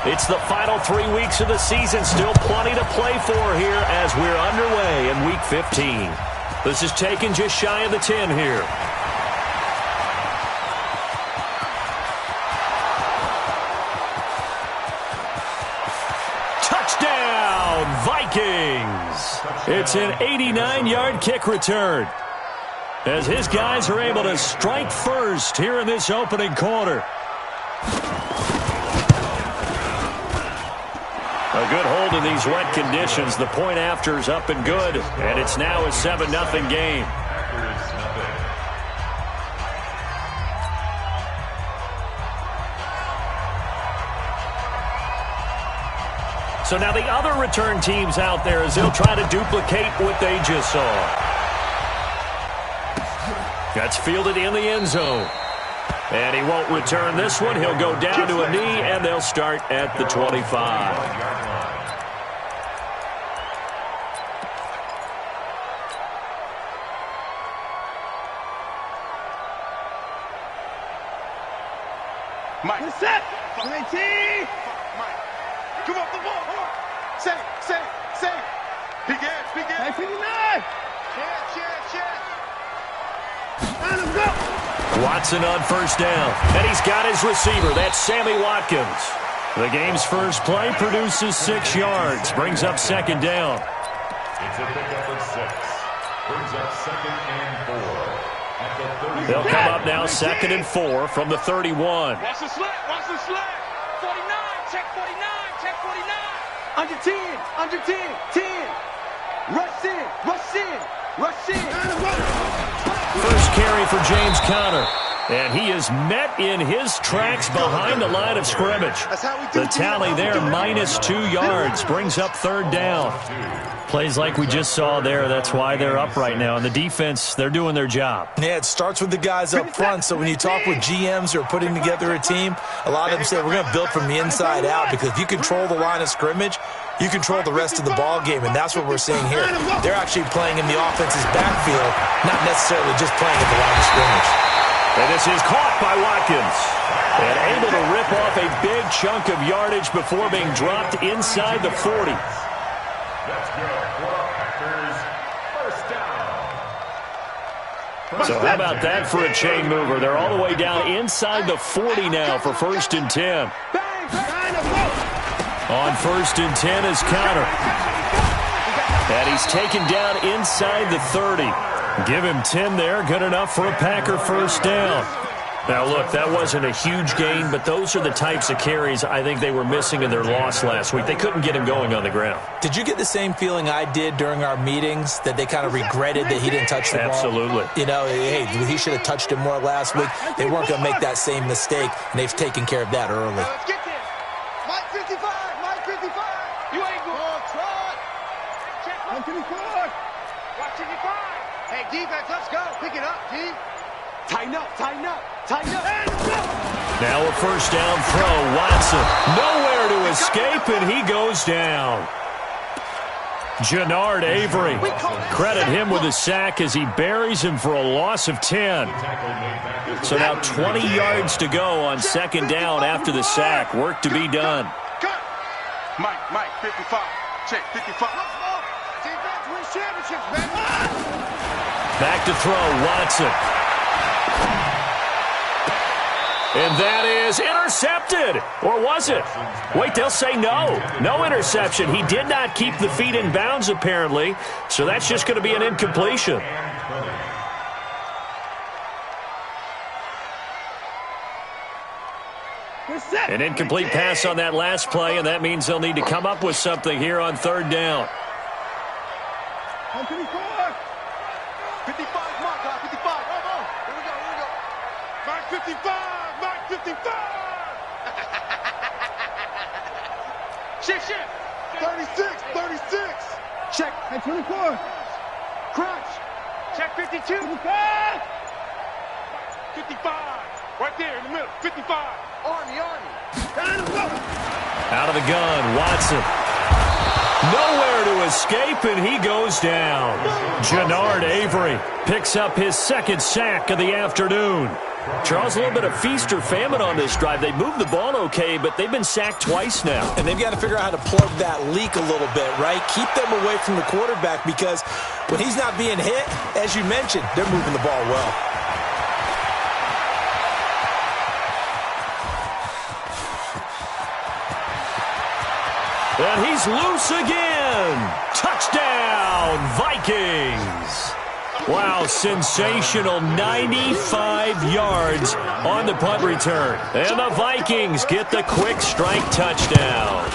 It's the final 3 weeks of the season. Still plenty to play for here as we're underway in Week 15. This is taken just shy of the 10 here. Touchdown, Vikings! It's an 89-yard kick return, as his guys are able to strike first here in this opening quarter. A good hold in these wet conditions. The point after is up and good, and it's now a 7-0 game. So now the other return teams out there as they'll try to duplicate what they just saw. That's fielded in the end zone. And he won't return this one. He'll go down to a knee, and they'll start at the 25. Mike, set. 19. Mike, come off the ball. Say. Begin. 59. Check. And let's go. Watson on first down, and he's got his receiver. That's Sammy Watkins. The game's first play produces 6 yards, brings up second down. It's a pickup of 6. Brings up 2nd and 4. At the 30. They'll come up now 2nd and 4 from the 31. Watch the slide. 49. Check 49. Under 10. 10. Rush in. First carry for James Conner. And he is met in his tracks behind the line of scrimmage. The tally there, -2 yards, brings up third down. Plays like we just saw there, that's why they're up right now. And the defense, they're doing their job. Yeah, it starts with the guys up front. So when you talk with GMs who are putting together a team, a lot of them say we're going to build from the inside out, because if you control the line of scrimmage, you control the rest of the ball game, and that's what we're seeing here. They're actually playing in the offense's backfield, not necessarily just playing at the line of scrimmage. And this is caught by Watkins. And able to rip off a big chunk of yardage before being dropped inside the 40. That's good. Packers, first down. So how about that for a chain mover? They're all the way down inside the 40 now for 1st and 10. On 1st and 10 is Conner. And he's taken down inside the 30. Give him 10 there. Good enough for a Packer first down. Now, look, that wasn't a huge gain, but those are the types of carries I think they were missing in their loss last week. They couldn't get him going on the ground. Did you get the same feeling I did during our meetings, that they kind of regretted that he didn't touch the ball? Absolutely. You know, hey, he should have touched it more last week. They weren't going to make that same mistake, and they've taken care of that early. Let's get this. Mike 55. You ain't going to try. Check 154. Watch 55. Hey, defense, let's go. Pick it up, D. Tighten up. Now a first down throw. Watson nowhere to escape, and he goes down. Jannard Avery. Credit him with a sack as he buries him for a loss of 10. So now 20 yards to go on second down after the sack. Work to be done. Mike, 55. Check 55. Defense wins championships, baby. Back to throw, Watson. And that is intercepted. Or was it? Wait, they'll say no. No interception. He did not keep the feet in bounds, apparently. So that's just going to be an incompletion. An incomplete pass on that last play, and that means they'll need to come up with something here on third down. 55, Mark, 55. Here we go. Mark 55. Shift. 36. Check. At 24. Crunch. Check 52. 55. Right there in the middle. 55. Army. Out of the gun, Watson. Nowhere to escape, and he goes down. Jannard Avery picks up his second sack of the afternoon. Charles, a little bit of feast or famine on this drive. They moved the ball okay, but they've been sacked twice now. And they've got to figure out how to plug that leak a little bit, right? Keep them away from the quarterback because when he's not being hit, as you mentioned, they're moving the ball well. And he's loose again. Touchdown, Vikings. Wow, sensational 95 yards on the punt return. And the Vikings get the quick strike touchdown.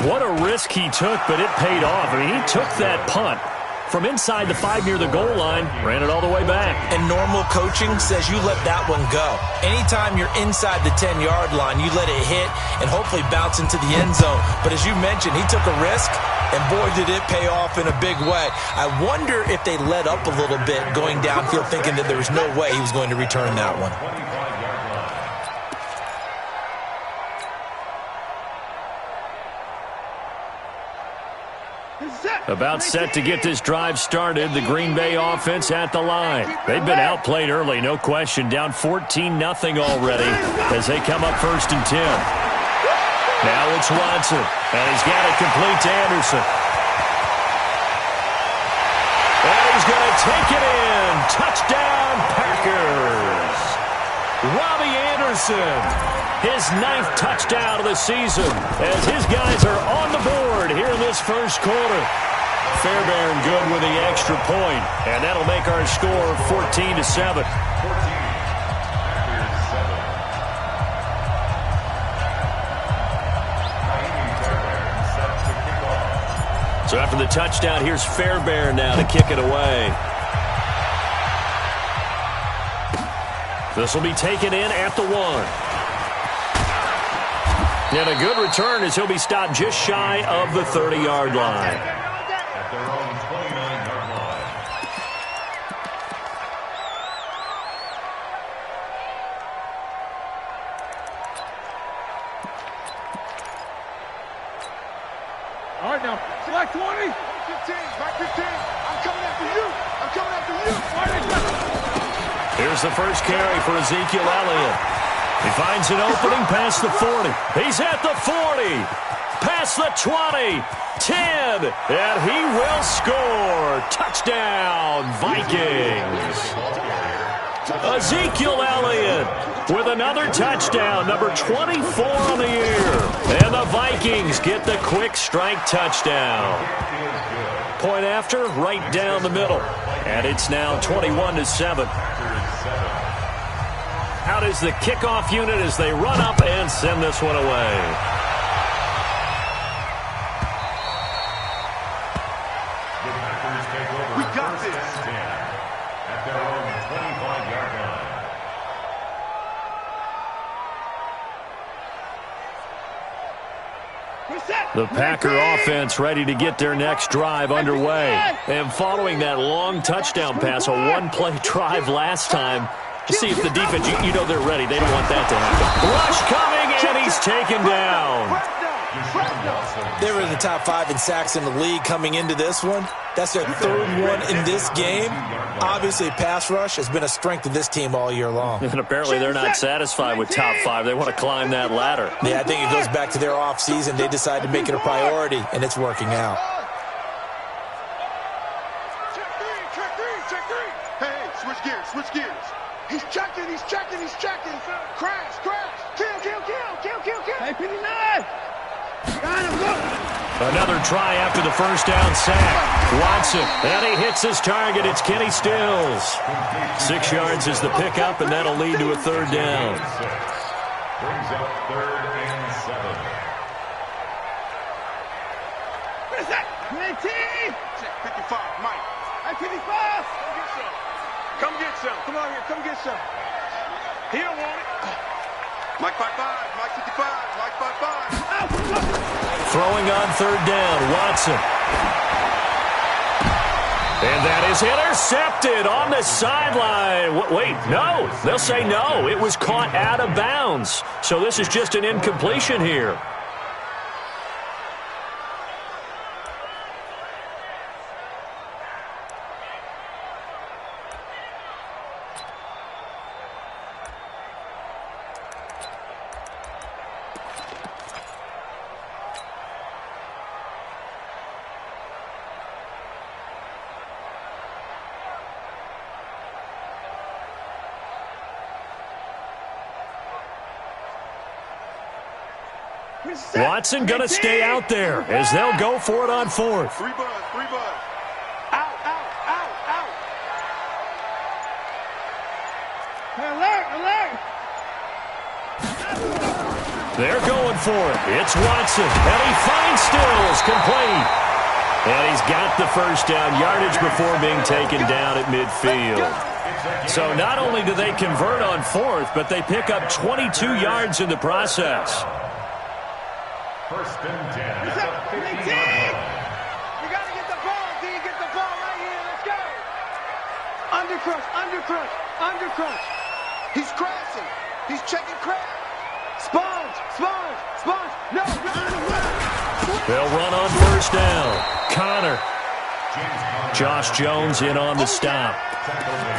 What a risk he took, but it paid off. I mean, he took that punt from inside the 5 near the goal line, ran it all the way back. And normal coaching says you let that one go. Anytime you're inside the 10-yard line, you let it hit and hopefully bounce into the end zone. But as you mentioned, he took a risk, and boy, did it pay off in a big way. I wonder if they let up a little bit going downfield thinking that there was no way he was going to return that one. About set to get this drive started, the Green Bay offense at the line. They've been outplayed early, no question. Down 14-0 already as they come up 1st and 10. Now it's Watson, and he's got it complete to Anderson. And he's going to take it in. Touchdown, Packers. Robbie Anderson. His 9th touchdown of the season as his guys are on the board here in this first quarter. Fairbairn good with the extra point, and that'll make our score 14-7. So after the touchdown, here's Fairbairn now to kick it away. This will be taken in at the 1. And a good return as he'll be stopped just shy of the 30-yard line. At their own 29-yard line. All right, now, select 20. 15, back 15. I'm coming after you. I'm coming after you. Here's the first carry for Ezekiel Elliott. He finds an opening past the 40. He's at the 40. Past the 20. 10. And he will score. Touchdown, Vikings. Ezekiel Elliott with another touchdown, number 24 on the year. And the Vikings get the quick strike touchdown. Point after, right down the middle. And it's now 21-7. Out is the kickoff unit as they run up and send this one away. The Packers take over. We got this. At their own 25-yard line. The Packer offense ready to get their next drive underway. And following that long touchdown pass, a one-play drive last time, to see if the defense, you know they're ready. They don't want that to happen. Rush coming, and he's taken down. They were in the top 5 in sacks in the league coming into this one. That's their 3rd one in this game. Obviously, pass rush has been a strength of this team all year long. And apparently they're not satisfied with top 5. They want to climb that ladder. Yeah, I think it goes back to their offseason. They decided to make it a priority, and it's working out. Hey, switch gears, switch gears. He's checking, he's checking, he's checking. Crash, crash. Kill. Hey, 59. Got him, look. Another try after the first down sack. Watson, and he hits his target. It's Kenny Stills. 6 yards is the pickup, and that'll lead to a 3rd down. Brings up 3rd and 7. What is that? 19. 55, Mike. Hey, 55. Come get some. Come on here. Come get some. He don't want it. Mike 55. Mike 55. Mike 55. Throwing on 3rd down, Watson. And that is intercepted on the sideline. Wait, no. They'll say no. It was caught out of bounds. So this is just an incompletion here. Watson going to stay out there as they'll go for it on fourth. Three bud. Out. Alert. They're going for it. It's Watson, and he finds Stills, complete. And he's got the first down yardage before being taken down at midfield. So not only do they convert on fourth, but they pick up 22 yards in the process. First and 10 at the 50-yard line. You got to get the ball, D. Get the ball right here. Let's go. Undercrush. He's crashing. He's checking crash. Sponge. No. They'll run on first down. Connor. Josh Jones in on the stop.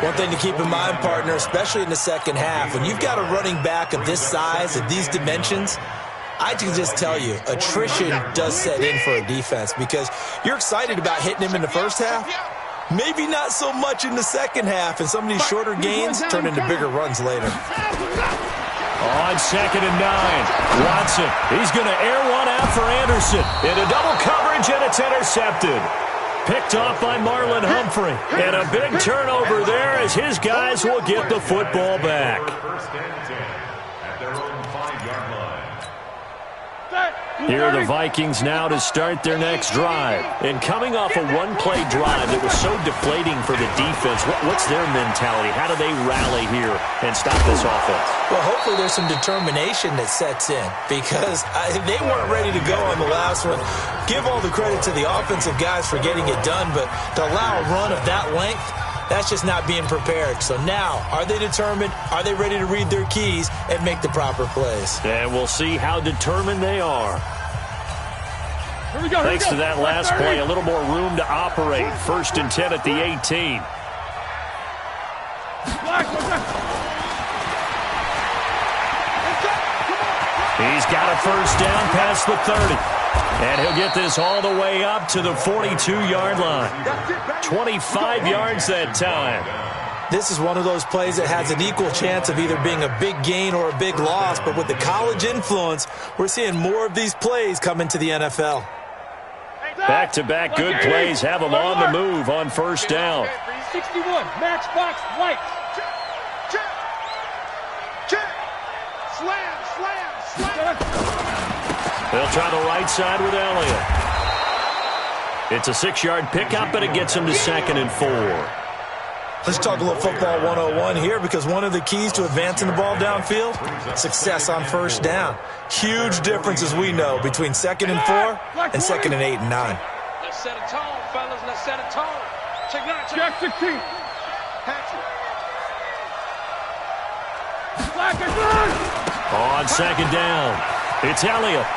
One thing to keep in mind, partner, especially in the second half, when you've got a running back of this size, of these dimensions, I can just tell you, attrition does set in for a defense because you're excited about hitting him in the first half. Maybe not so much in the second half, and some of these shorter gains turn into bigger runs later. On 2nd and 9, Watson. He's going to air one out for Anderson. Into double coverage, and it's intercepted. Picked off by Marlon Humphrey. And a big turnover there as his guys will get the football back. First and 10 at their own 5-yard line. Here are the Vikings now to start their next drive. And coming off a one-play drive that was so deflating for the defense, what's their mentality? How do they rally here and stop this offense? Well, hopefully there's some determination that sets in because they weren't ready to go on the last one. Give all the credit to the offensive guys for getting it done, but to allow a run of that length, that's just not being prepared. So now, are they determined? Are they ready to read their keys and make the proper plays? And we'll see how determined they are. Thanks to that last play, a little more room to operate. 1st and 10 at the 18. He's got a first down past the 30. And he'll get this all the way up to the 42-yard line. 25 yards that time. This is one of those plays that has an equal chance of either being a big gain or a big loss. But with the college influence, we're seeing more of these plays come into the NFL. Back-to-back good plays have them on the move on first down. 61, matchbox, white. Check. Slam. They'll try the right side with Elliott. It's a 6-yard pickup, but it gets him to 2nd and 4. Let's talk a little football 101 here because one of the keys to advancing the ball downfield, success on first down. Huge difference, as we know, between 2nd and 4 and 2nd and 8 and 9. Let's set a tone, fellas. Let's set a tone. Check 16. Hatchet. On 2nd down, it's Elliott.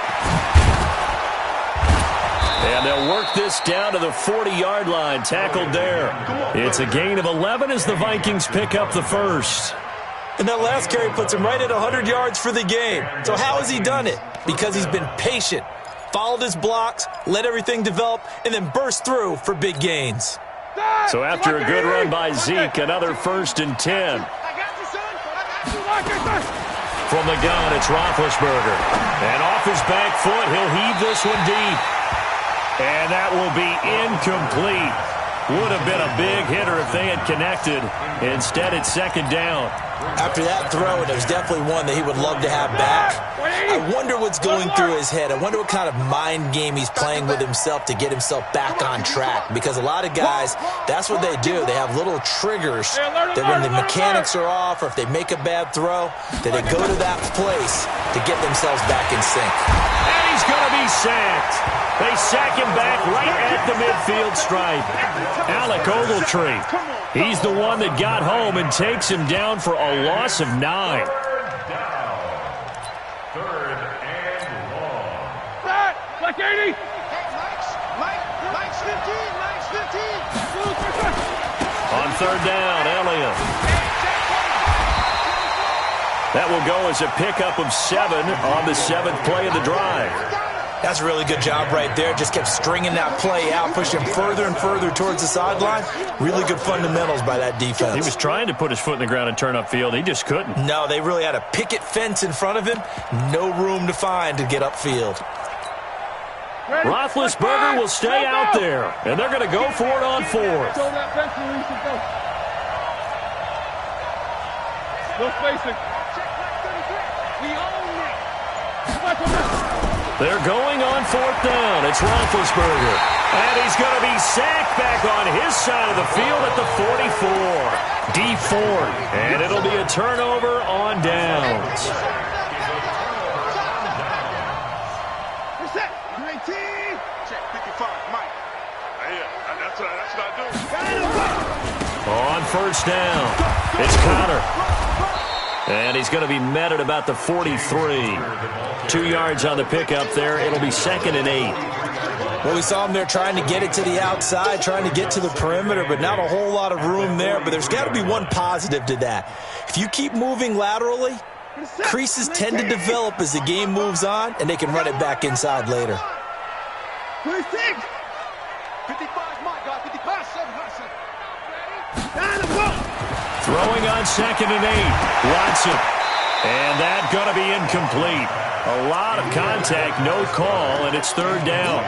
And they'll work this down to the 40-yard line, tackled there. It's a gain of 11 as the Vikings pick up the first. And that last carry puts him right at 100 yards for the game. So how has he done it? Because he's been patient, followed his blocks, let everything develop, and then burst through for big gains. So after a good run by Zeke, another 1st and 10. From the gun, it's Roethlisberger. And off his back foot, he'll heave this one deep. And that will be incomplete. Would have been a big hitter if they had connected. Instead, it's 2nd down. After that throw, and it was definitely one that he would love to have back. I wonder what's going through his head. I wonder what kind of mind game he's playing with himself to get himself back on track. Because a lot of guys, that's what they do. They have little triggers that when the mechanics are off or if they make a bad throw, that they go to that place to get themselves back in sync. And he's going to be sacked. They sack him back right at the midfield stripe. Alec Ogletree, he's the one that got home and takes him down for a loss of 9. Third and long. Like 80. Mike's 15. On 3rd down, Elliott. That will go as a pickup of 7 on the 7th play of the drive. That's a really good job right there. Just kept stringing that play out, pushing him further and further towards the sideline. Really good fundamentals by that defense. He was trying to put his foot in the ground and turn upfield. He just couldn't. No, they really had a picket fence in front of him. No room to find to get upfield. Roethlisberger will stay out there, and they're going to go for it on fourth. No spacing. They're going on fourth down. It's Roethlisberger. And he's going to be sacked back on his side of the field at the 44. D Ford. And it'll be a turnover on downs. Check 55, Mike. Yeah, that's what I do. On first down, it's Connor. And he's going to be met at about the 43. 2 yards on the pickup there. It'll be 2nd and 8. Well, we saw him there trying to get it to the outside, trying to get to the perimeter, but not a whole lot of room there. But there's got to be one positive to that. If you keep moving laterally, creases tend to develop as the game moves on, and they can run it back inside later. 26. 55, my God. 55, 7. Throwing on 2nd and 8. Watson. And that going to be incomplete. A lot of contact, no call, and it's 3rd down.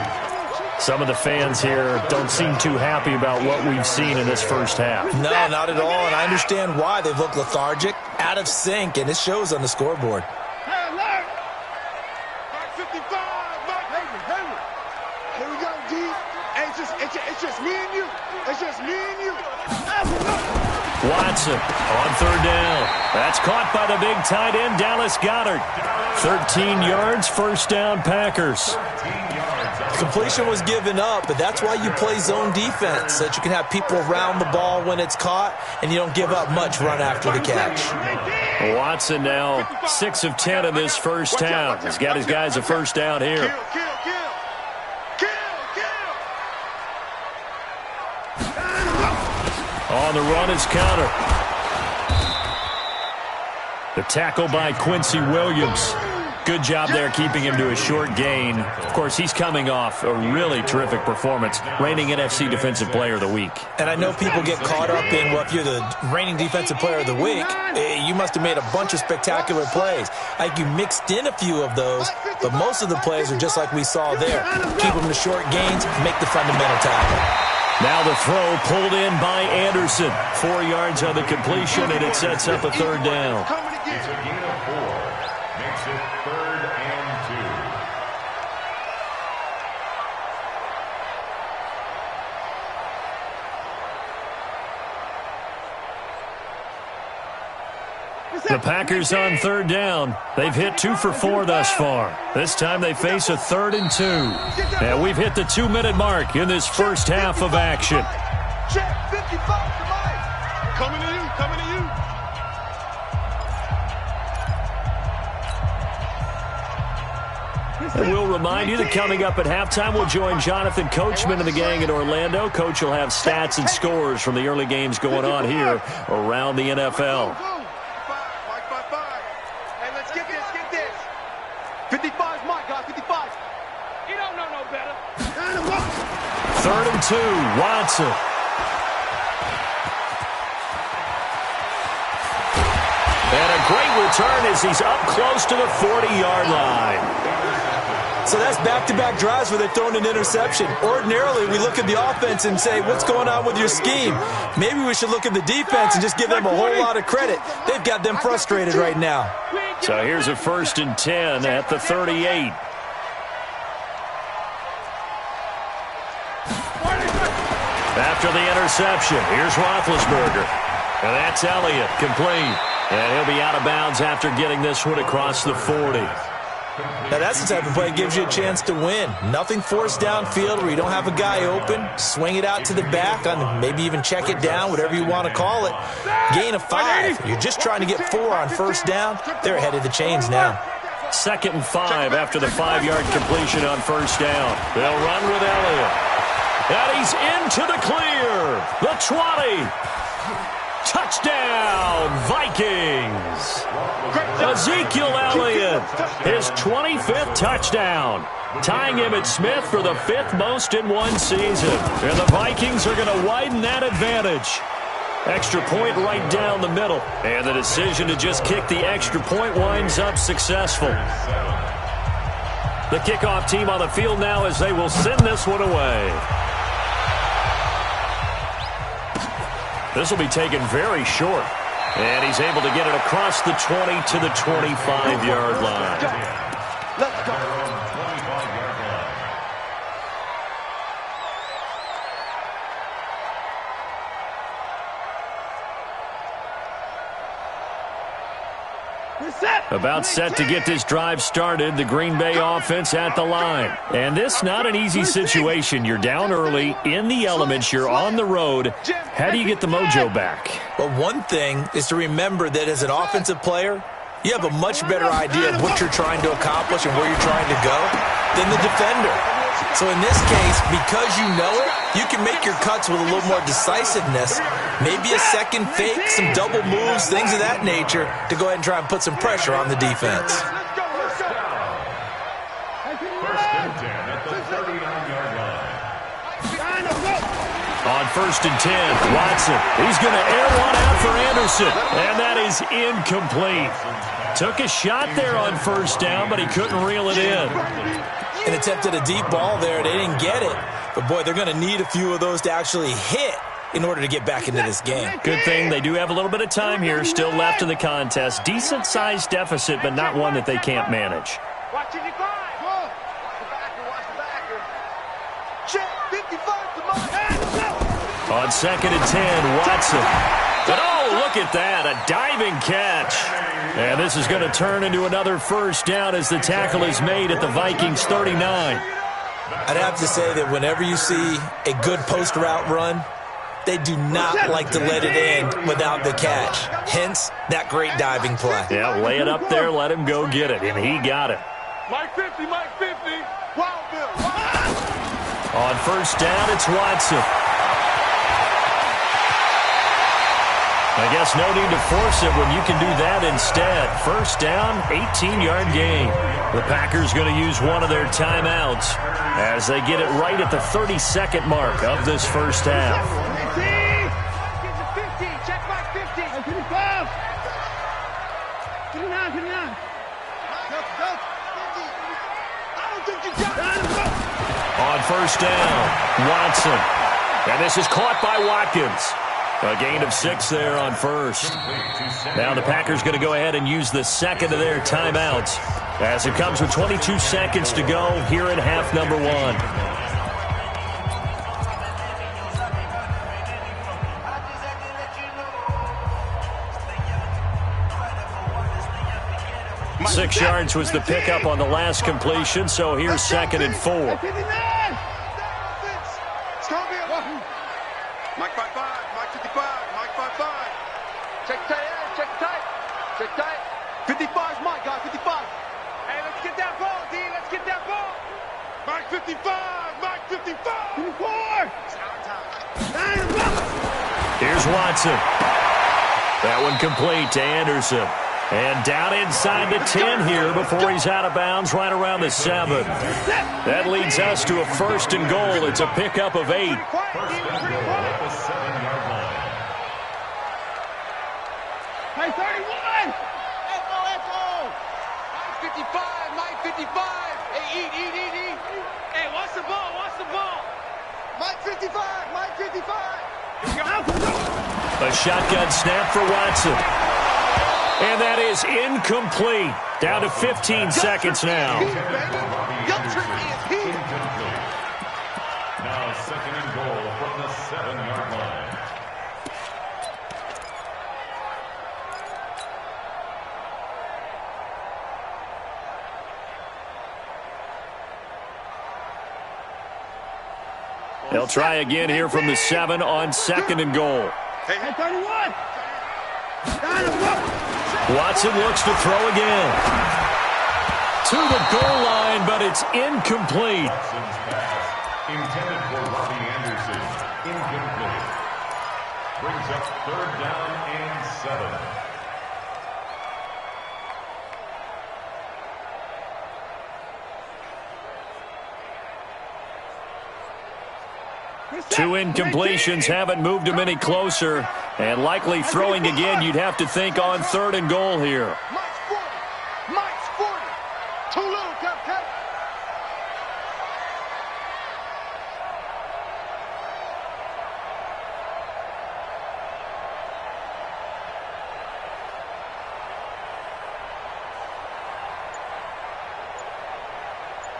Some of the fans here don't seem too happy about what we've seen in this first half. No, not at all, and I understand why. They've looked lethargic, out of sync, and it shows on the scoreboard. Hey, alert! 55, Mike. Henry. Here we go, D. Hey, it's just me and you. It's just me and you. Watson on 3rd down. That's caught by the big tight end, Dallas Goedert. 13 yards, first down, Packers. Completion was given up, but that's why you play zone defense, so that you can have people around the ball when it's caught, and you don't give up much run after the catch. Watson now 6 of 10 in this first half. He's got his guys a first down here. On the run is Connor. The tackle by Quincy Williams. Good job there keeping him to a short gain. Of course, he's coming off a really terrific performance, reigning NFC Defensive Player of the Week. And I know people get caught up in, well, if you're the reigning Defensive Player of the Week, you must have made a bunch of spectacular plays. I think you mixed in a few of those, but most of the plays are just like we saw there. Keep them to short gains, make the fundamental tackle. Now the throw pulled in by Anderson. 4 yards on the completion, and it sets up a 3rd down. It's a gain of 4. Makes it 3rd and 2. The Packers on 3rd down. They've hit 2 for 4 thus far. This time they face a 3rd and 2. And we've hit the 2-minute mark in this first half of action. Check 55 to Mike. Coming to you, coming to you. And we'll remind you that coming up at halftime, we'll join Jonathan Coachman and the gang in Orlando. Coach will have stats and scores from the early games going on here around the NFL. 55, my God, 55. You don't know no better. 3rd and 2, Watson. And a great return as he's up close to the 40-yard line. So that's back-to-back drives where they're throwing an interception. Ordinarily, we look at the offense and say, what's going on with your scheme? Maybe we should look at the defense and just give them a whole lot of credit. They've got them frustrated right now. So here's a 1st and 10 at the 38. After the interception, here's Roethlisberger. And that's Elliott, complete. And he'll be out of bounds after getting this one across the 40. Now, that's the type of play that gives you a chance to win. Nothing forced downfield where you don't have a guy open. Swing it out to the back, on maybe even check it down, whatever you want to call it. Gain of 5. You're just trying to get 4 on first down. They're ahead of the chains now. 2nd and 5 after the 5-yard completion on first down. They'll run with Elliott. And he's into the clear. The 20. Touchdown, Vikings! Ezekiel Elliott, his 25th touchdown, tying Emmitt Smith for the 5th most in one season. And the Vikings are going to widen that advantage. Extra point right down the middle. And the decision to just kick the extra point winds up successful. The kickoff team on the field now as they will send this one away. This will be taken very short. And he's able to get it across the 20 to the 25-yard line. Let's go. About set to get this drive started, the Green Bay offense at the line. And this not an easy situation. You're down early, in the elements, you're on the road. How do you get the mojo back? Well, one thing is to remember that as an offensive player, you have a much better idea of what you're trying to accomplish and where you're trying to go than the defender. So in this case, because you know it, you can make your cuts with a little more decisiveness, maybe a second fake, some double moves, things of that nature, to go ahead and try and put some pressure on the defense. First and 10 at the 39-yard line. On first and 10, Watson. He's going to air one out for Anderson. And that is incomplete. Took a shot there on first down, but he couldn't reel it in. And attempted a deep ball there. They didn't get it. But, boy, they're going to need a few of those to actually hit in order to get back into this game. Good thing they do have a little bit of time here still left in the contest. Decent-sized deficit, but not one that they can't manage. Watch 55. Watch the backer. Check 55 to my. On second and 10, Watson. But, oh, look at that, a diving catch. And this is going to turn into another first down as the tackle is made at the Vikings 39. I'd have to say that whenever you see a good post route run, they do not like to let it in without the catch. Hence, that great diving play. Yeah, lay it up there, let him go get it, and he got it. Mike 50, Mike 50. Wild Bill. On first down, it's Watson. I guess no need to force it when you can do that instead. First down, 18-yard gain. The Packers going to use one of their timeouts as they get it right at the 32nd mark of this first half. 50. Check Mike 50. 55. 59, 59. Go. 50. I don't think you got it. On first down, Watson. And this is caught by Watkins. A gain of 6 there on first. Now the Packers going to go ahead and use the second of their timeouts as it comes with 22 seconds to go here in half number 1. Six yards was the pickup on the last completion, so here's second and 4. Mike 55, Mike 55. Check tight. 55's Mike, guys, 55. Hey, let's get that ball, D. Let's get that ball. Mike 55. 54. Here's Watson. That one complete to Anderson. And down inside the 10 here before he's out of bounds right around the 7. That leads us to a first and goal. It's a pickup of 8. First and goal at the 7-yard line. Hey, 31. Echo. Mike 55. Hey, eat. Hey, watch the ball. Mike 55. A shotgun snap for Watson. And that is incomplete. Down to 15 seconds now. Now second and goal from the 7-yard line. They'll try again here from the 7 on second and goal. Hey, 31. Watson looks to throw again. To the goal line, but it's incomplete. Watson's pass intended for Robbie Anderson. Incomplete. Brings up 3rd down and 7. Two incompletions haven't moved him any closer. And likely throwing again, you'd have to think on 3rd and goal here. Mike's 40. Mike's 40. Too little, cut.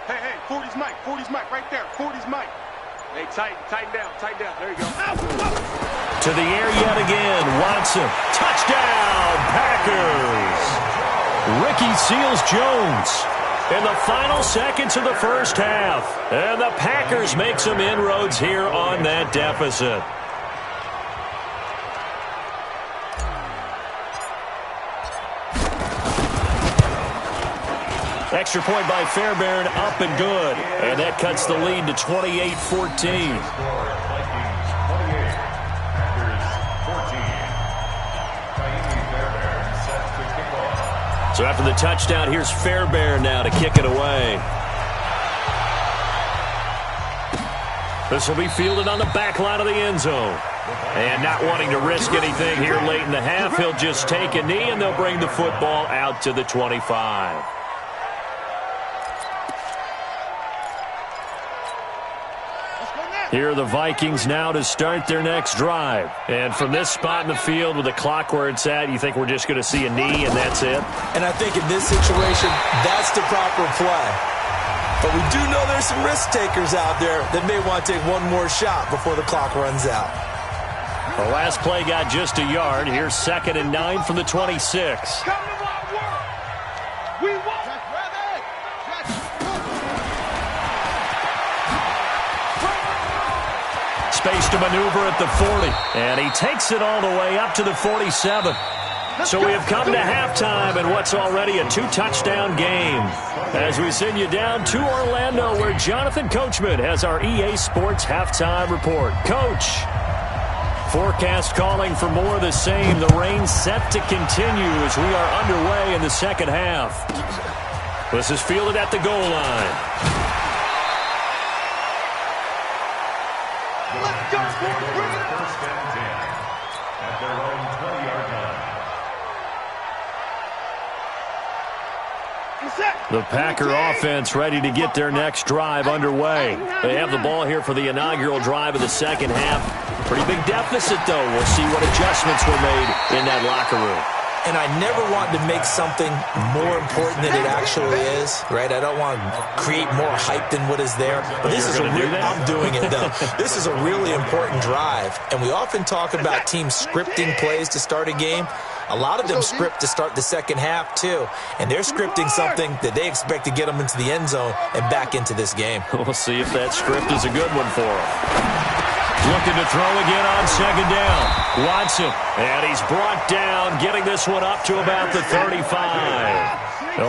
Hey, 40's Mike. 40's Mike right there. 40's Mike. Hey, tighten down. There you go. To the air yet again. Watson. Touchdown, Packers. Ricky Seals-Jones in the final seconds of the first half. And the Packers make some inroads here on that deficit. Extra point by Fairbairn, up and good. And that cuts the lead to 28-14. So after the touchdown, here's Fairbairn now to kick it away. This will be fielded on the back line of the end zone. And not wanting to risk anything here late in the half, he'll just take a knee and they'll bring the football out to the 25. Here are the Vikings now to start their next drive. And from this spot in the field with the clock where it's at, you think we're just going to see a knee and that's it? And I think in this situation, that's the proper play. But we do know there's some risk takers out there that may want to take one more shot before the clock runs out. The last play got just a yard. Here's 2nd and 9 from the 26. Come to my work. We won't. Space to maneuver at the 40. And he takes it all the way up to the 47. So we have come to halftime in what's already a 2-touchdown game. As we send you down to Orlando, where Jonathan Coachman has our EA Sports halftime report. Coach, forecast calling for more of the same. The rain set to continue as we are underway in the second half. This is fielded at the goal line. Let's go, First and 10 at their own 20-yard line. The Packer offense ready to get their next drive underway. They have the ball here for the inaugural drive of the second half. Pretty big deficit, though. We'll see what adjustments were made in that locker room. And I never want to make something more important than it actually is, right? I don't want to create more hype than what is there. But this is I'm doing it, though. This is a really important drive. And we often talk about teams scripting plays to start a game. A lot of them script to start the second half, too. And they're scripting something that they expect to get them into the end zone and back into this game. We'll see if that script is a good one for them. Looking to throw again on second down. Watson, and he's brought down, getting this one up to about the 35.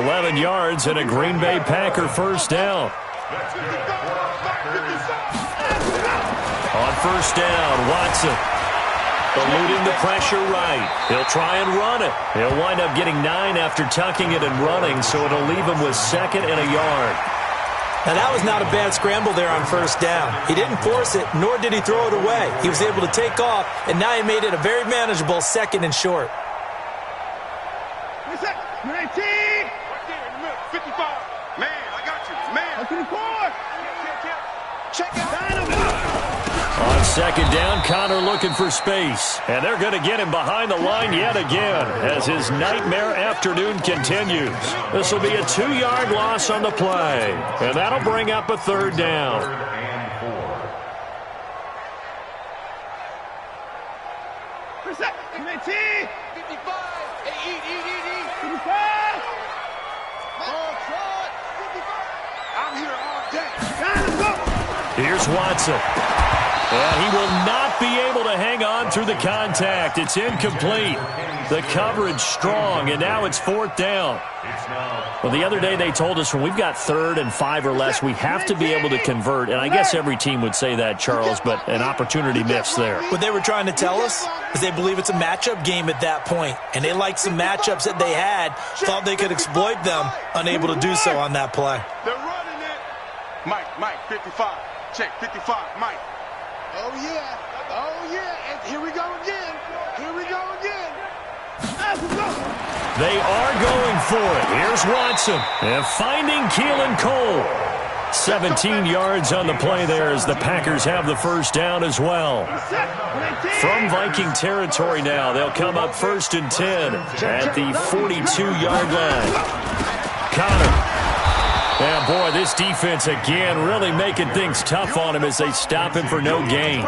11 yards and a Green Bay Packer first down. On first down, Watson eluding the pressure right. He'll try and run it. He'll wind up getting 9 after tucking it and running, so it'll leave him with 2nd and a yard. Now, that was not a bad scramble there on first down. He didn't force it, nor did he throw it away. He was able to take off, and now he made it a very manageable 2nd and short. 19. Right there in the middle. 55. Man, I got you. Man. 54. Check it out. On second down, Connor looking for space. And they're going to get him behind the line yet again as his nightmare afternoon continues. This will be a 2-yard loss on the play. And that'll bring up a 3rd down. 3rd and 4. 19. 55. Hey, eat. 55. Ball trot. 55. I'm here all day. Here's Watson. And he will not be able to hang on through the contact. It's incomplete. The coverage strong, and now it's 4th down. Well, the other day they told us when we've got 3rd and 5 or less, we have to be able to convert. And I guess every team would say that, Charles, but an opportunity missed there. What they were trying to tell us is they believe it's a matchup game at that point. And they liked some matchups that they had, thought they could exploit them, unable to do so on that play. They're running it. Mike, 55. Check, 55, Mike. Oh, yeah. And here we go again. They are going for it. Here's Watson. And finding Keelan Cole. 17 yards on the play there as the Packers have the 1st down as well. From Viking territory now, they'll come up 1st and 10 at the 42-yard line. Connor. Yeah, boy, this defense again really making things tough on him as they stop him for no gain.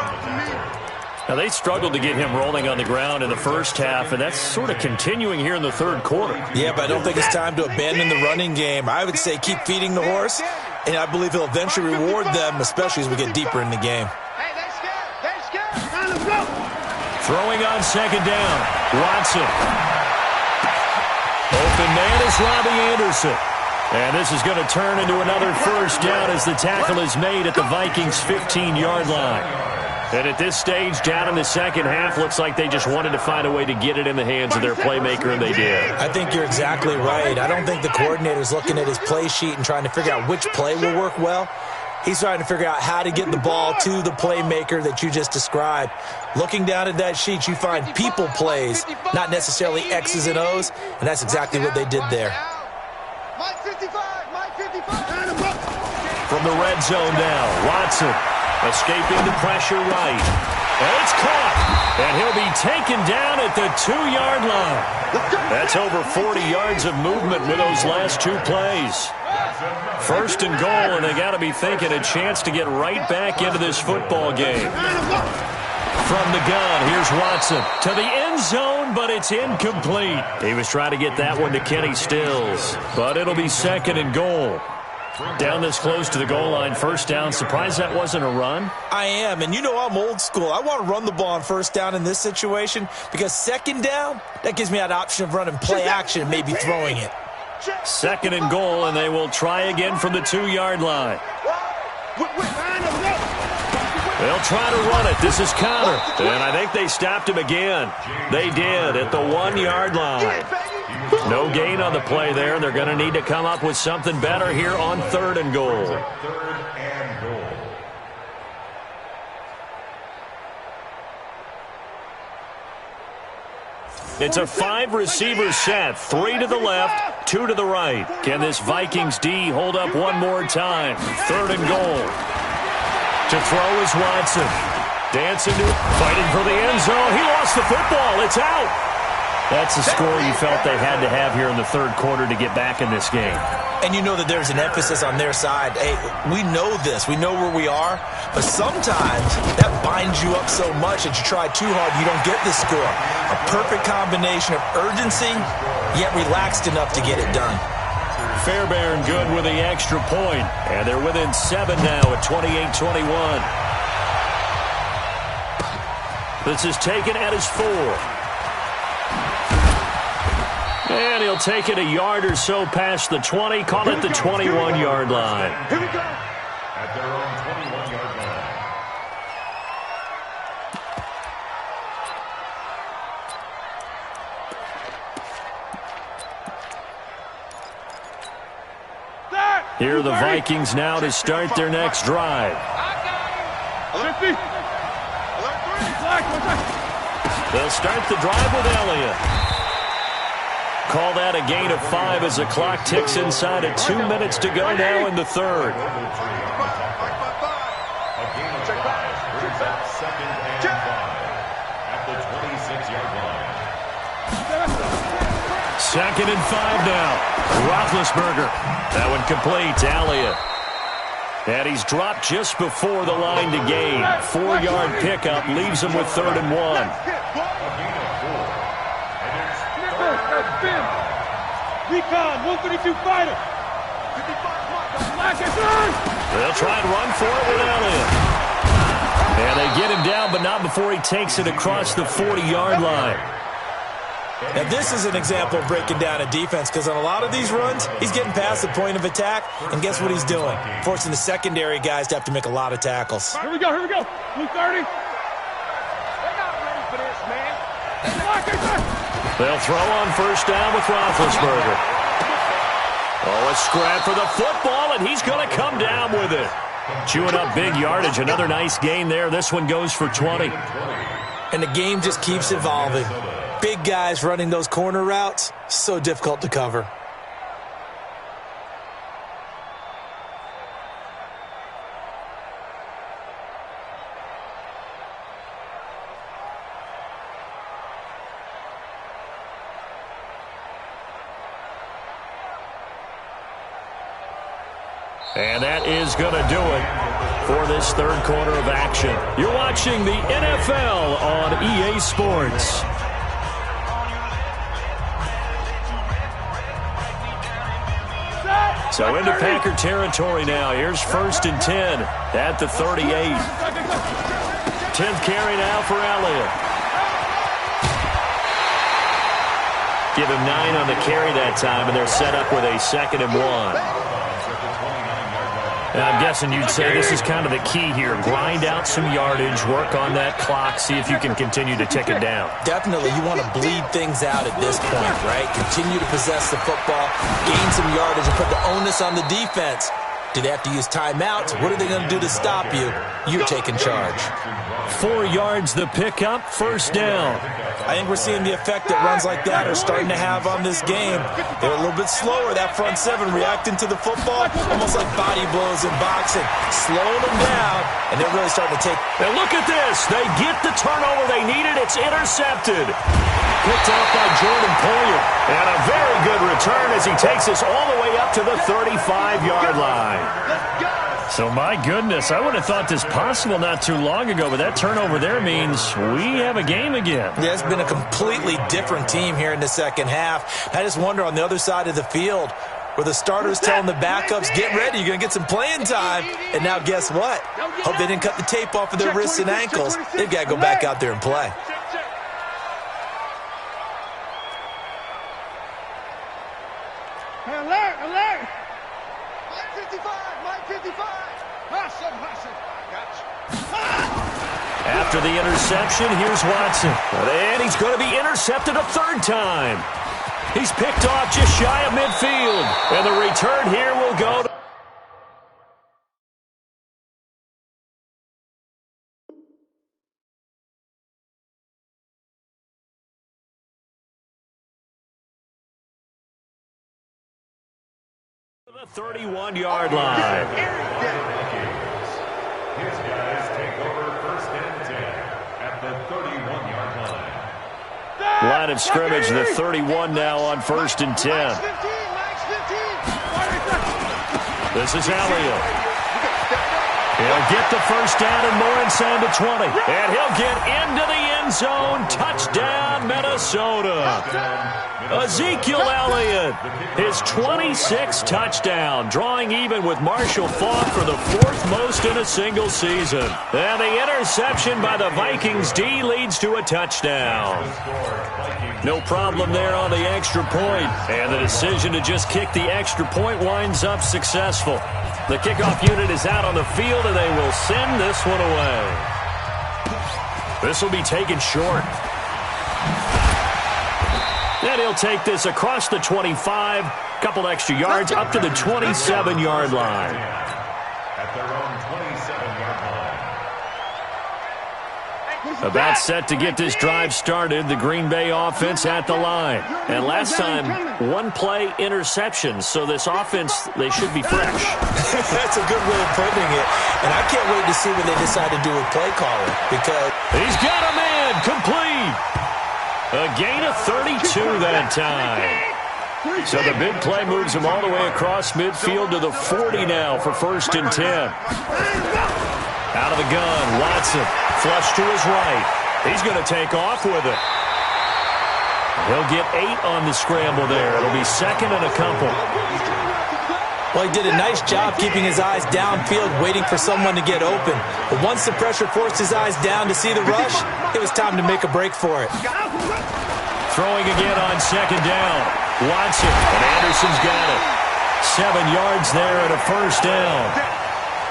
Now, they struggled to get him rolling on the ground in the first half, and that's sort of continuing here in the 3rd quarter. Yeah, but I don't think it's time to abandon the running game. I would say keep feeding the horse, and I believe he'll eventually reward them, especially as we get deeper in the game. Throwing on 2nd down, Watson. Open man is Robbie Anderson. And this is going to turn into another 1st down as the tackle is made at the Vikings' 15-yard line. And at this stage, down in the second half, looks like they just wanted to find a way to get it in the hands of their playmaker, and they did. I think you're exactly right. I don't think the coordinator's looking at his play sheet and trying to figure out which play will work well. He's trying to figure out how to get the ball to the playmaker that you just described. Looking down at that sheet, you find people plays, not necessarily X's and O's, and that's exactly what they did there. Mike 55. From the red zone now, Watson. Escaping the pressure right. And it's caught. And he'll be taken down at the 2-yard line. That's over 40 yards of movement with those last 2 plays. 1st and goal, and they got to be thinking a chance to get right back into this football game. From the gun, here's Watson to the end zone, but it's incomplete. He was trying to get that one to Kenny Stills, but it'll be 2nd and goal. Down this close to the goal line, 1st down. Surprised that wasn't a run? I am, and you know I'm old school. I want to run the ball on 1st down in this situation because 2nd down, that gives me that option of running play action and maybe throwing it. 2nd and goal, and they will try again from the 2-yard line. They'll try to run it. This is Connor, and I think they stopped him again. They did at the 1-yard line. No gain on the play there. They're going to need to come up with something better here on 3rd and goal. It's a 5-receiver set. 3 to the left, 2 to the right. Can this Vikings D hold up one more time? 3rd and goal. To throw is Watson. Dancing to fighting for the end zone. He lost the football. It's out. That's the score you felt they had to have here in the 3rd quarter to get back in this game. And you know that there's an emphasis on their side. Hey, we know this. We know where we are. But sometimes that binds you up so much that you try too hard, you don't get the score. A perfect combination of urgency, yet relaxed enough to get it done. Fairbairn good with the extra point. And they're within 7 now at 28-21. This is taken at his 4. And he'll take it a yard or so past the 20, call it the 21-yard line. Here we go. At their own 21-yard line. Here are the Vikings now to start their next drive. They'll start the drive with Elliott. Call that a gain of 5 as the clock ticks inside of 2 minutes to go now in the 3rd. A gain of 5 brings up 2nd and 5 at the 26-yard line. 2nd and 5 now. Roethlisberger. That one complete to Elliott. And he's dropped just before the line to gain. 4-yard pickup leaves him with 3rd and 1. Recon, 132 fighter. They'll try and run for it with Elliott. And they get him down, but not before he takes it across the 40-yard line. Now, this is an example of breaking down a defense because on a lot of these runs, he's getting past the point of attack, and guess what he's doing? Forcing the secondary guys to have to make a lot of tackles. Here we go. Blue 30. They're not ready for this, man. They'll throw on first down with Roethlisberger. Oh, a scrap for the football, and he's going to come down with it. Chewing up big yardage. Another nice gain there. This one goes for 20. And the game just keeps evolving. Big guys running those corner routes, so difficult to cover. And that is going to do it for this third quarter of action. You're watching the NFL on EA Sports. So into Packer territory now. Here's 1st and 10 at the 38. 10th carry now for Elliott. Give him 9 on the carry that time, and they're set up with a 2nd and 1. I'm guessing you'd say this is kind of the key here. Grind out some yardage, work on that clock, see if you can continue to tick it down. Definitely. You want to bleed things out at this point, right? Continue to possess the football, gain some yardage, and put the onus on the defense. Do they have to use timeouts? What are they going to do to stop you? You're taking charge. 4 yards the pickup, first down. I think we're seeing the effect that runs like that are starting to have on this game. They're a little bit slower, that front 7, reacting to the football, almost like body blows in boxing, slowing them down, and they're really starting to take. And look at this. They get the turnover they needed. It's intercepted. Picked off by Jordan Poyer. And a very good return as he takes us all the way up to the 35-yard line. So, my goodness, I would have thought this possible not too long ago, but that turnover there means we have a game again. Yeah, it's been a completely different team here in the second half. I just wonder on the other side of the field where the starters telling the backups, get ready, you're going to get some playing time. And now guess what? Hope they didn't cut the tape off of their wrists and ankles. They've got to go back out there and play. Alert! Mike 55! Hustle! Gotcha. After the interception, here's Watson. And he's going to be intercepted a 3rd time. He's picked off just shy of midfield. And the return here will go to the 31-yard line. His guys take over 1st and 10 at the 31-yard line. Line of scrimmage, the 31 now on 1st and 10. This is Elliott. He'll get the first down and more inside the 20. And he'll get into the end zone. Touchdown, Minnesota. Ezekiel Elliott, his 26th touchdown, drawing even with Marshall Faulk for the 4th most in a single season. And the interception by the Vikings D leads to a touchdown. No problem there on the extra point. And the decision to just kick the extra point winds up successful. The kickoff unit is out on the field, and they will send this one away. This will be taken short. And he'll take this across the 25, couple extra yards, up to the 27-yard line. At their own 27-yard line. About set to get this drive started, the Green Bay offense at the line. And last time, 1-play interception, so this offense, they should be fresh. That's a good way of putting it. And I can't wait to see what they decide to do with play calling, because he's got a man, complete. A gain of 32 that time. So the big play moves him all the way across midfield to the 40 now for 1st and 10. Out of the gun, Watson, flush to his right. He's going to take off with it. He'll get 8 on the scramble there. It'll be 2nd and a couple. Well, he did a nice job keeping his eyes downfield, waiting for someone to get open. But once the pressure forced his eyes down to see the rush, it was time to make a break for it. Throwing again on second down. Watson, and Anderson's got it. 7 yards there and a first down.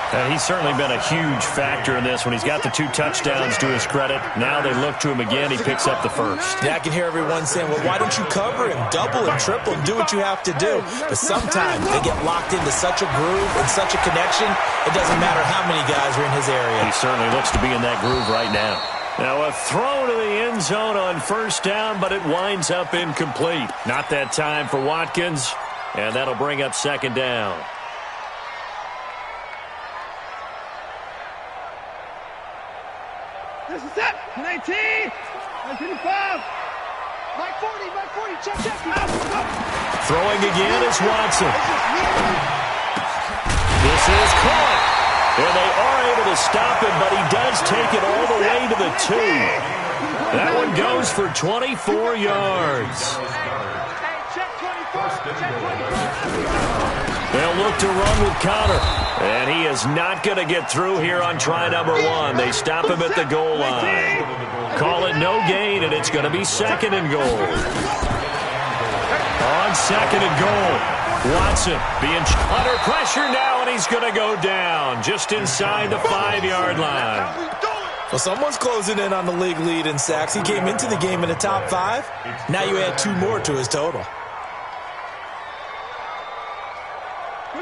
And he's certainly been a huge factor in this when he's got the 2 touchdowns to his credit. Now they look to him again. He picks up the first. Yeah, I can hear everyone saying, well, why don't you cover him, double and triple and do what you have to do? But sometimes they get locked into such a groove and such a connection, it doesn't matter how many guys are in his area. He certainly looks to be in that groove right now. Now a throw to the end zone on first down, but it winds up incomplete. Not that time for Watkins, and that'll bring up second down. This is it. 19. 19.5. Mike 40. Check. Throwing again is Watson. This is caught. And they are able to stop him, but he does take it all the way to the 2. That one goes for 24 yards. They'll look to run with Connor. And he is not going to get through here on try number 1. They stop him at the goal line. Call it no gain, and it's going to be second and goal. On second and goal, Watson being under pressure now, and he's going to go down just inside the 5-yard line. Well, someone's closing in on the league lead in sacks. He came into the game in the top 5. Now you add 2 more to his total.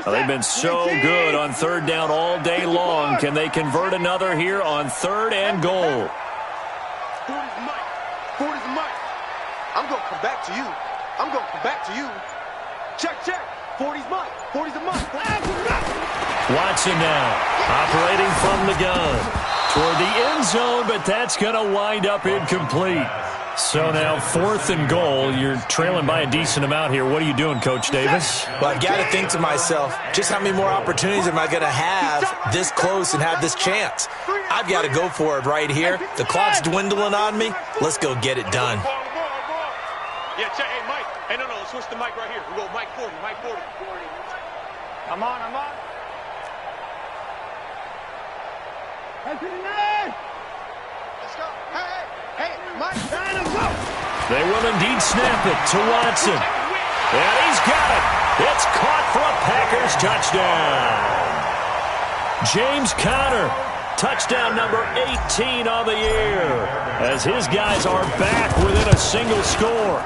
Well, they've been so good on third down all day long. Can they convert another here on third and goal? 40's Mike. 40's Mike. I'm going to come back to you. Check. 40's Mike. 40's a Mike. Watson now operating from the gun toward the end zone, but that's going to wind up incomplete. So now 4th and goal. You're trailing by a decent amount here. What are you doing, Coach Davis? Well, I've got to think to myself, just how many more opportunities am I going to have this close and have this chance? I've got to go for it right here. The clock's dwindling on me. Let's go get it done. Yeah, check. Hey, Mike. Hey, no. Let's switch the mic right here. We go Mike 40. I'm on. Hey, 59. Let's go. Hey, Mike. They will indeed snap it to Watson. And he's got it. It's caught for a Packers touchdown. James Conner, touchdown number 18 on the year, as his guys are back within a single score.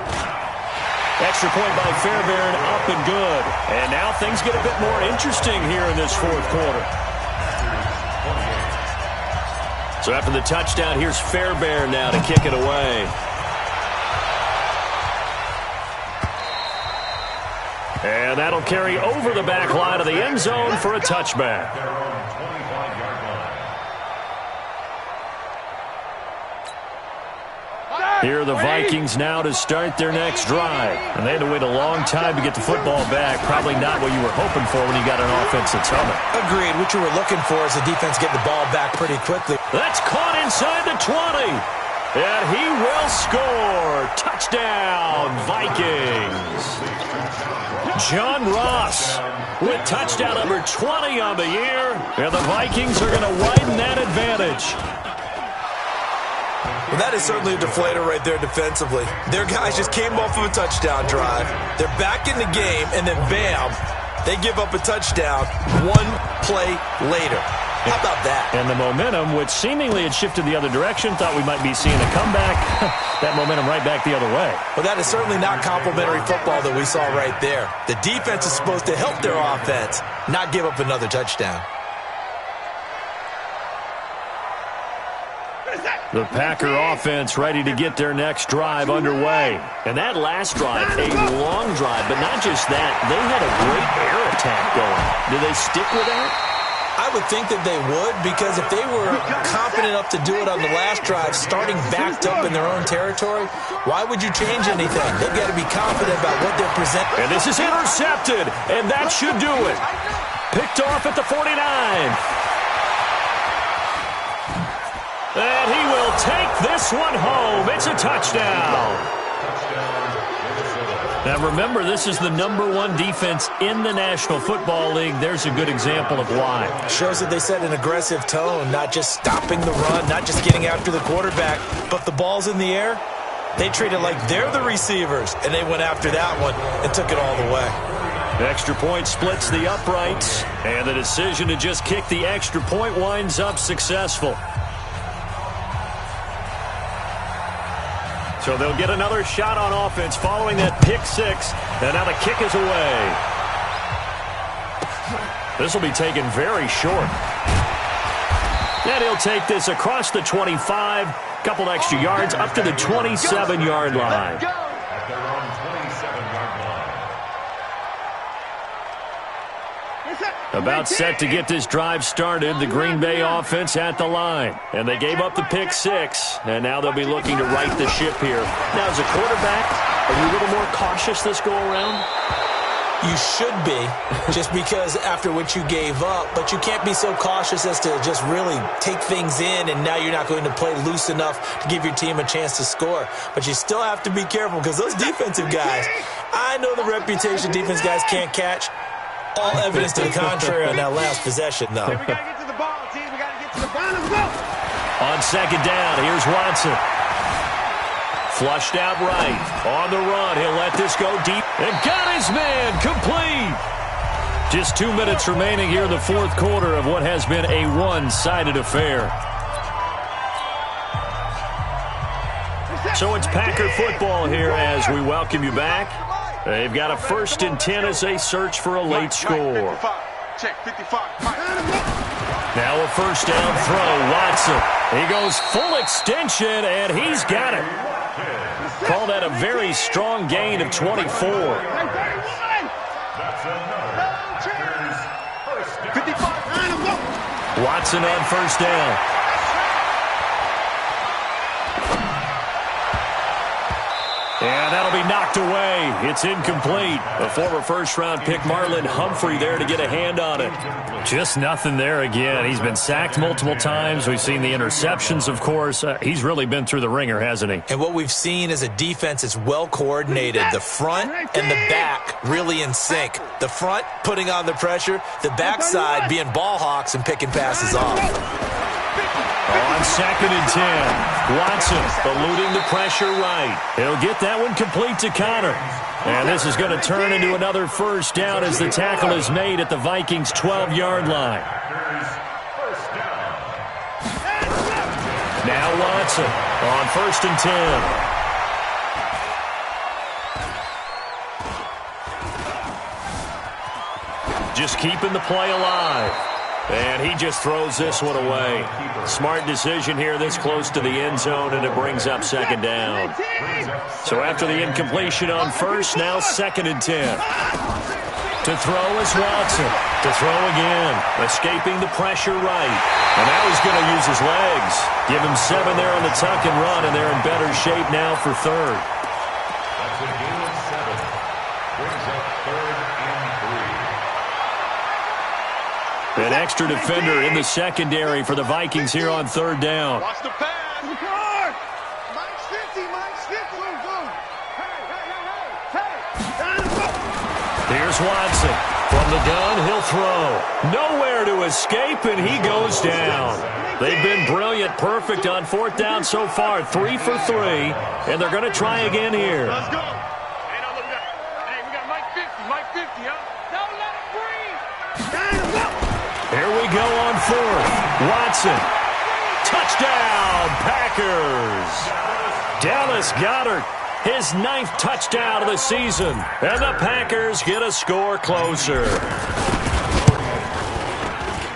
Extra point by Fairbairn, up and good. And now things get a bit more interesting here in this 4th quarter. So after the touchdown, here's Fairbairn now to kick it away. And that'll carry over the back line of the end zone for a touchback. Here are the Vikings now to start their next drive. And they had to wait a long time to get the football back. Probably not what you were hoping for when you got an offense that's humming. Agreed. What you were looking for is the defense getting the ball back pretty quickly. That's caught inside the 20. And he will score. Touchdown, Vikings. John Ross with touchdown number 20 on the year. And the Vikings are going to widen that advantage. Well, that is certainly a deflator right there defensively. Their guys just came off of a touchdown drive. They're back in the game, and then bam, they give up a touchdown 1 play later. How about that? And the momentum, which seemingly had shifted the other direction, thought we might be seeing a comeback. That momentum right back the other way. Well, that is certainly not complimentary football that we saw right there. The defense is supposed to help their offense, not give up another touchdown. The Packer offense ready to get their next drive underway. And that last drive, a long drive, but not just that. They had a great air attack going. Do they stick with that? I would think that they would, because if they were confident enough to do it on the last drive, starting backed up in their own territory, why would you change anything? They've got to be confident about what they're presenting. And this is intercepted, and that should do it. Picked off at the 49. And he will take this one home. It's a touchdown. Now remember, this is the #1 defense in the National Football League. There's a good example of why. Shows that they set an aggressive tone, not just stopping the run, not just getting after the quarterback, but the ball's in the air. They treat it like they're the receivers, and they went after that one and took it all the way. Extra point splits the uprights, and the decision to just kick the extra point winds up successful. So they'll get another shot on offense following that pick six, and now the kick is away. This will be taken very short. And he'll take this across the 25, couple extra yards up to the 27-yard line. At their own 27-yard line. About set to get this drive started, the Green Bay offense at the line. And they gave up the pick six, and now they'll be looking to right the ship here. Now, as a quarterback, are you a little more cautious this go-around? You should be, just because after what you gave up, but you can't be so cautious as to just really take things in, and now you're not going to play loose enough to give your team a chance to score. But you still have to be careful, because those defensive guys, I know the reputation defense guys can't catch. All evidence to the contrary on that last possession, though. We got to get to the ball, team. We got to get to the ball. Let's go. On second down, here's Watson. Flushed out right. On the run, he'll let this go deep. And got his man complete. Just 2 minutes remaining here in the fourth quarter of what has been a one-sided affair. So it's Packer football here as we welcome you back. They've got a 1st and 10 as they search for a late score. Check 55. Now a first down throw, Watson. He goes full extension, and he's got it. Call that a very strong gain of 24. That's another. 55. Watson on first down. And that'll be knocked away. It's incomplete. A former first-round pick, Marlon Humphrey, there to get a hand on it. Just nothing there again. He's been sacked multiple times. We've seen the interceptions, of course. He's really been through the ringer, hasn't he? And what we've seen is a defense that's well-coordinated. The front and the back really in sync. The front putting on the pressure, the backside being ball hawks and picking passes off. On second and 10, Watson eluding the pressure right. He'll get that one complete to Connor. And this is going to turn into another first down as the tackle is made at the Vikings' 12-yard line. Now Watson on 1st and 10. Just keeping the play alive. And he just throws this one away. Smart decision here this close to the end zone, and it brings up second down. So after the incompletion on first, now 2nd and 10. To throw is Watson. To throw again. Escaping the pressure right. And now he's going to use his legs. Give him 7 there on the tuck and run, and they're in better shape now for third. That's a gain of 7. Brings up 3rd and 3. An extra defender in the secondary for the Vikings here on 3rd down. Watch the pass. Mike's 50. Mike's 50. Hey. Here's Watson. From the gun, he'll throw. Nowhere to escape, and he goes down. They've been brilliant, perfect on 4th down so far. 3 for 3, and they're going to try again here. Let's go. Hey, we got Mike 50. Mike 50, huh? Don't let him breathe. Here we go on 4th. Watson. Touchdown, Packers. Dallas Goedert, his 9th touchdown of the season. And the Packers get a score closer.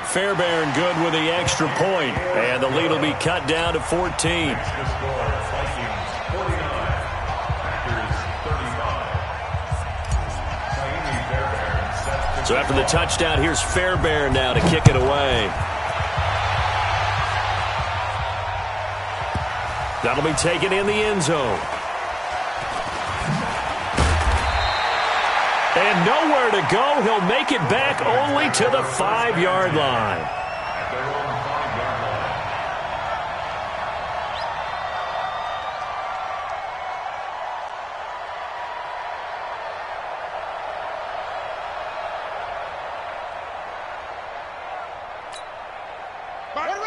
Fairbairn good with the extra point. And the lead will be cut down to 14. So after the touchdown, here's Fairbairn now to kick it away. That'll be taken in the end zone. And nowhere to go. He'll make it back only to the 5-yard line. At their own 5-yard line.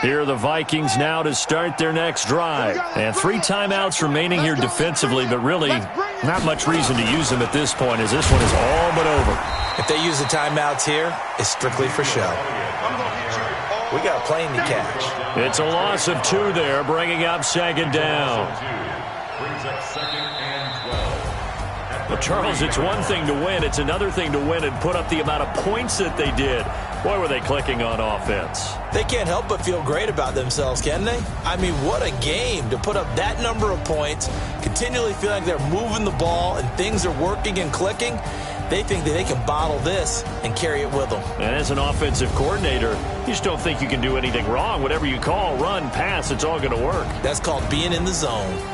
Here are the Vikings now to start their next drive. And 3 timeouts remaining here defensively, but really not much reason to use them at this point, as this one is all but over. If they use the timeouts here, it's strictly for show. We got a plane to catch. It's a loss of 2 there, bringing up second down. Brings up second and 12. Well, Charles, it's one thing to win. It's another thing to win and put up the amount of points that they did. Boy, were they clicking on offense. They can't help but feel great about themselves, can they? I mean, what a game to put up that number of points, continually feel like they're moving the ball and things are working and clicking. They think that they can bottle this and carry it with them. And as an offensive coordinator, you just don't think you can do anything wrong. Whatever you call, run, pass, it's all going to work. That's called being in the zone.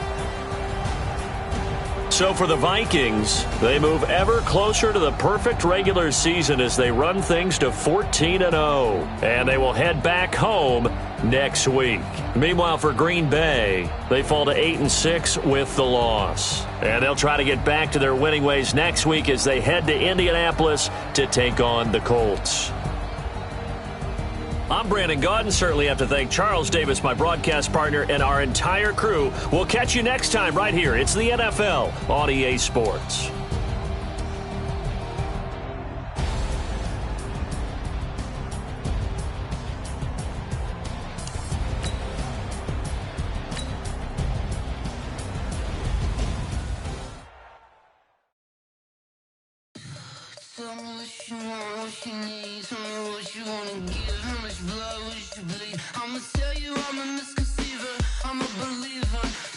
So for the Vikings, they move ever closer to the perfect regular season as they run things to 14-0. And they will head back home next week. Meanwhile, for Green Bay, they fall to 8-6 with the loss. And they'll try to get back to their winning ways next week as they head to Indianapolis to take on the Colts. I'm Brandon Gaudin. Certainly have to thank Charles Davis, my broadcast partner, and our entire crew. We'll catch you next time right here. It's the NFL on EA Sports. Tell me what you want, what you need. Tell me what you wanna give. How much blood would you bleed? I'ma tell you I'm a misconceiver. I'm a believer.